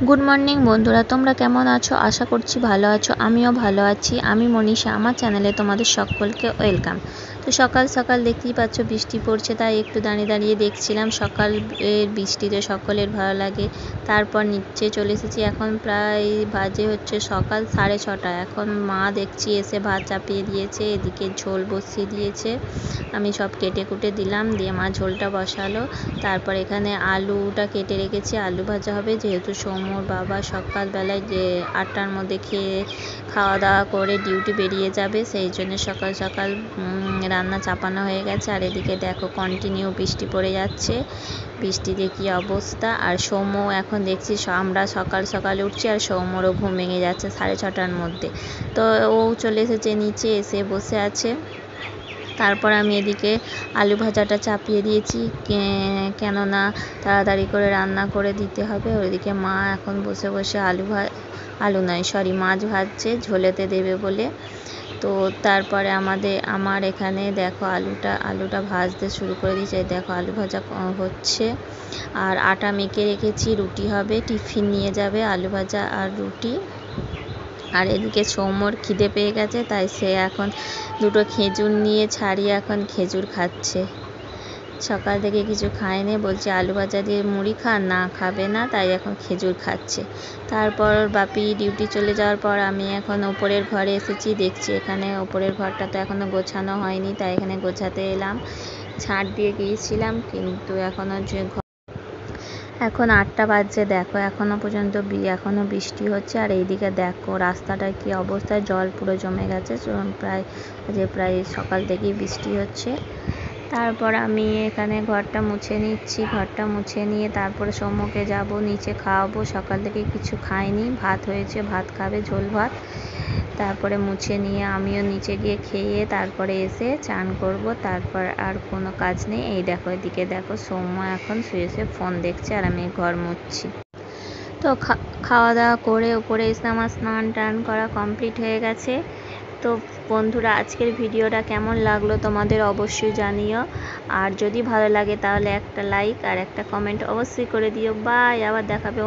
Good morning বন্ধুরা, তোমরা কেমন আছো? আশা করছি ভালো আছো। আমিও ভালো আছি। আমি মনীষা, আমার চ্যানেলে তোমাদের সকলকে ওয়েলকাম। তো সকাল সকাল দেখতেই পাচ্ছ বৃষ্টি পড়ছে, তাই একটু দাঁড়িয়ে দাঁড়িয়ে দেখছিলাম। সকালের বৃষ্টিতে সকলের ভালো লাগে। তারপর নিচে চলে এসেছি। এখন প্রায় বাজে হচ্ছে সকাল 6:30। এখন মা দেখছি এসে ভাত চাপিয়ে দিয়েছে, এদিকে ঝোল বসিয়ে দিয়েছে। আমি সব কেটে কুটে দিলাম, দিয়ে মা ঝোলটা বসালো। তারপর এখানে আলুটা কেটে রেখেছি, আলু ভাজা হবে। যেহেতু সৌম্যর বাবা সকালবেলায় যে 8টার মধ্যে খাওয়া দাওয়া করে ডিউটি বেরিয়ে যাবে, সেই জন্য সকাল সকাল রান্না চাপানো হয়ে গেছে। আর এদিকে দেখো কন্টিনিউ বৃষ্টি পড়ে যাচ্ছে, বৃষ্টিতে কী অবস্থা। আর সৌম্য এখন দেখছি আমরা সকাল সকাল উঠছি আর সৌম্যরও ঘুম ভেঙে যাচ্ছে 6:30টার মধ্যে। তো ও চলে এসেছে নিচে, এসে বসে আছে। তারপর আমি এদিকে আলু ভাজাটা চাপিয়ে দিয়েছি, কেননা তাড়াতাড়ি করে রান্না করে দিতে হবে। ওইদিকে মা এখন বসে বসে মাছ ভাজছে ঝোলেতে দেবে বলে। তো তারপরে আমার এখানে দেখো আলুটা ভাজতে শুরু করে দিয়েছে। দেখো আলু ভাজা হচ্ছে, আর আটা মেখে রেখেছি, রুটি হবে, টিফিন নিয়ে যাবে আলু ভাজা আর রুটি। আর এদিকে সৌম্যর খিদে পেয়ে গেছে, তাই সে এখন দুটো খেজুর নিয়ে ছাড়িয়ে এখন খেজুর খাচ্ছে। সকাল থেকে কিছু খায়নি, বলছে আলু ভাজা দিয়ে মুড়ি না খাবে না, তাই এখন খেজুর খাচ্ছে। তারপর বাপি ডিউটি চলে যাওয়ার পর আমি এখন ওপরের ঘরে এসেছি। দেখছি এখানে ওপরের ঘরটা তো এখনও গোছানো হয়নি, তাই এখানে গোছাতে এলাম। ঝাড় দিয়ে গিয়েছিলাম, কিন্তু এখন 8টা বাজছে। দেখো এখনও পর্যন্ত এখনও বৃষ্টি হচ্ছে। আর এইদিকে দেখো রাস্তাটার কী অবস্থা, জল পুরো জমে গেছে। প্রায় সকাল থেকেই বৃষ্টি হচ্ছে। তারপর আমি এখানে ঘরটা মুছে নিচ্ছি। ঘরটা মুছে নিয়ে তারপরে সৌম্যকে যাব নিচে খাওয়াবো। সকাল থেকে কিছু খাইনি, ভাত হয়েছে, ভাত খাবে, ঝোল ভাত। তারপরে মুছে নিয়ে আমিও নিচে গিয়ে খেয়ে তারপরে এসে চান করব। তারপর আর কোনো কাজ নেই। এই দেখো এদিকে দেখো সৌম্য এখন শুয়ে ফোন দেখছে, আর আমি ঘর মুছছি। তো খাওয়া দাওয়া করে উপরে এসে আমার স্নান টান করা কমপ্লিট হয়ে গেছে। তো বন্ধুরা, আজকের ভিডিওটা কেমন লাগলো তোমাদের অবশ্যই জানিও। আর যদি ভালো লাগে তাহলে একটা লাইক আর একটা কমেন্ট অবশ্যই করে দিও। বাই, আবার দেখাবে।